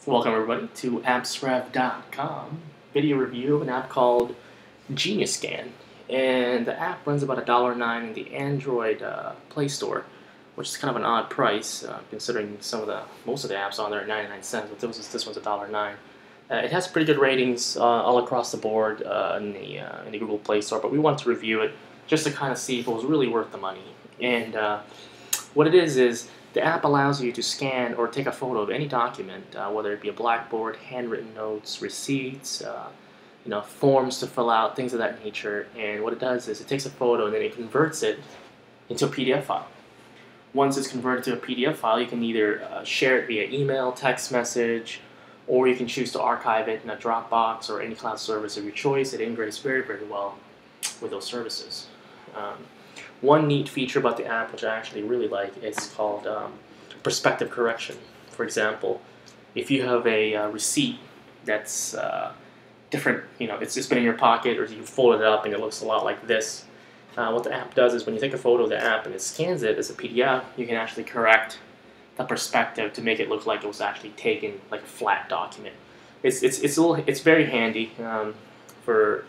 Welcome everybody to AppzRev.com video review of an app called Genius Scan, and the app runs about $1.09 in the Android Play Store, which is kind of an odd price considering most of the apps on there are 99 cents, but this one's $1.09. It has pretty good ratings all across the board in the Google Play Store, but we wanted to review it just to kind of see if it was really worth the money. And what it is the app allows you to scan or take a photo of any document, whether it be a blackboard, handwritten notes, receipts, forms to fill out, things of that nature. And what it does is it takes a photo and then it converts it into a PDF file. Once it's converted to a PDF file, you can either share it via email, text message, or you can choose to archive it in a Dropbox or any cloud service of your choice. It integrates very, very well with those services. One neat feature about the app, which I actually really like, is called perspective correction. For example, if you have a receipt that's different, it's been in your pocket, or you fold it up and it looks a lot like this, what the app does is when you take a photo of the app and it scans it as a PDF, you can actually correct the perspective to make it look like it was actually taken like a flat document. It's very handy for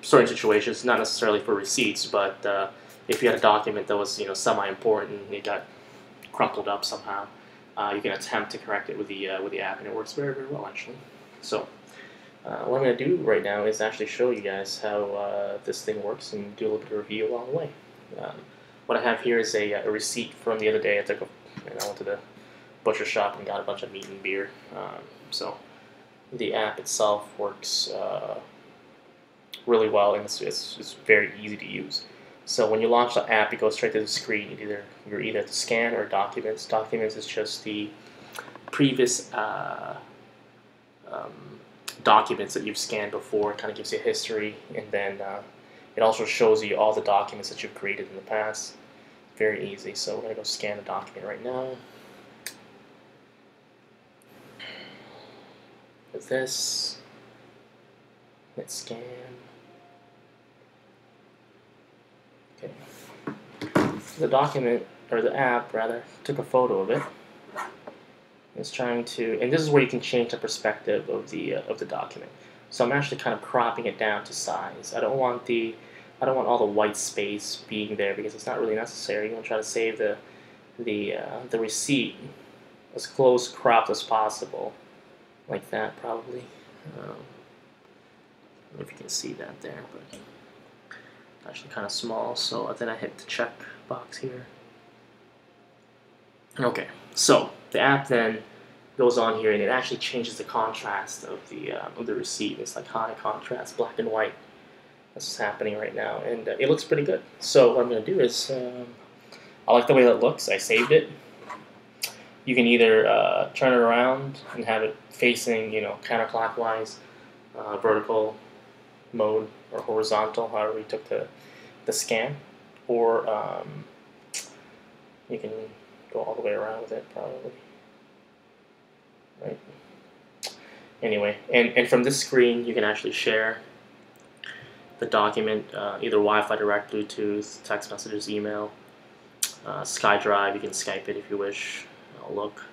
certain situations, not necessarily for receipts, but if you had a document that was semi-important and it got crumpled up somehow, you can attempt to correct it with the app, and it works very, very well actually. So what I'm going to do right now is actually show you guys how this thing works and do a little bit of review along the way. What I have here is a receipt from the other day. I went to the butcher shop and got a bunch of meat and beer. So the app itself works really well, and it's very easy to use. So when you launch the app, it goes straight to the screen. You're either to scan or documents. Documents is just the previous documents that you've scanned before. It kind of gives you a history, and then it also shows you all the documents that you've created in the past. Very easy. So we're going to go scan the document right now. With this, let's scan. Okay. The document, or the app rather, took a photo of it. It's trying to, and this is where you can change the perspective of the document. So I'm actually kind of cropping it down to size. I don't want all the white space being there because it's not really necessary. You want to try to save the receipt as close cropped as possible, like that probably. I don't know if you can see that there, but actually kind of small. So then I hit the check box here. Okay, so the app then goes on here and it actually changes the contrast of the receipt. It's like high contrast, black and white. That's what's happening right now, and it looks pretty good. So what I'm going to do is, I like the way that looks. I saved it. You can either turn it around and have it facing, counterclockwise, vertical mode, or horizontal, however you took the scan, or you can go all the way around with it, probably. Right. Anyway, and from this screen, you can actually share the document, either Wi-Fi direct, Bluetooth, text messages, email, SkyDrive. You can Skype it if you wish. Look,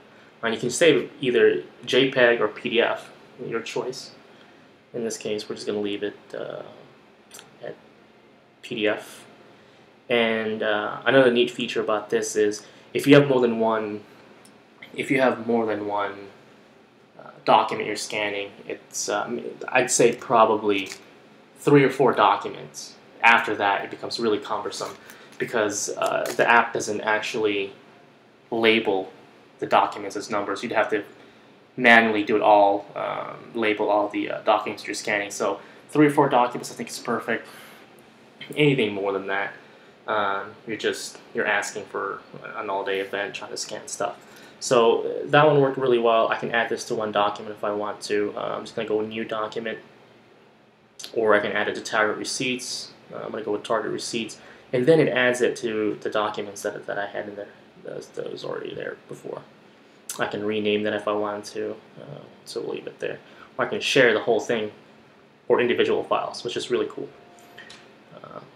and you can save either JPEG or PDF, your choice. In this case, we're just going to leave it at PDF. And another neat feature about this is if you have more than one document you're scanning, it's I'd say probably 3 or 4 documents. After that, it becomes really cumbersome because the app doesn't actually label the documents as numbers. You'd have to manually do it all, label all the documents you're scanning. So 3 or 4 documents I think is perfect. Anything more than that, you're asking for an all-day event trying to scan stuff. So that one worked really well. I can add this to one document if I want to. I'm just going to go with new document, or I can add it to target receipts. I'm going to go with target receipts, and then it adds it to the documents that I had in there that was already there before. I can rename that if I wanted to, so we'll leave it there. Or I can share the whole thing or individual files, which is really cool.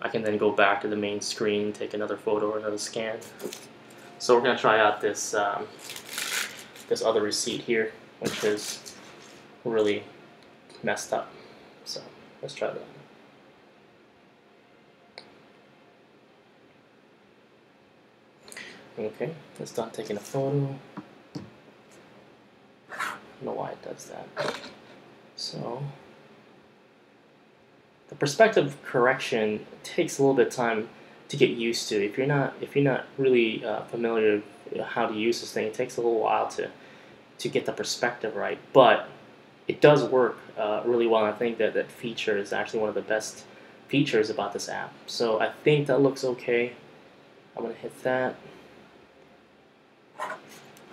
I can then go back to the main screen, take another photo or another scan. So we're going to try out this this other receipt here. which is really messed up. So let's try that. Okay, let's start taking a photo. I don't know why it does that. So the perspective correction takes a little bit of time to get used to. If you're not really familiar with how to use this thing, it takes a little while to get the perspective right. But it does work really well. And I think that feature is actually one of the best features about this app. So I think that looks okay. I'm gonna hit that.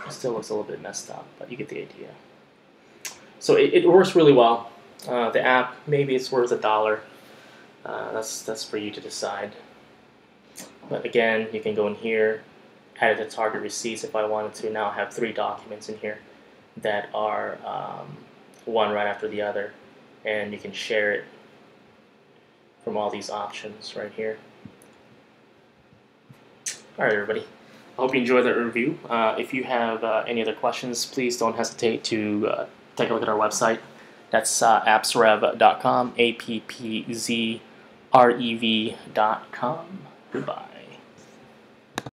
It still looks a little bit messed up, but you get the idea. So it works really well. The app, maybe it's worth $1. That's for you to decide. But again, you can go in here, add it to target receipts if I wanted to. Now I have 3 documents in here that are one right after the other, and you can share it from all these options right here. All right, everybody. I hope you enjoyed that review. If you have any other questions, please don't hesitate to take a look at our website. That's AppzRev.com, AppzRev.com. Goodbye.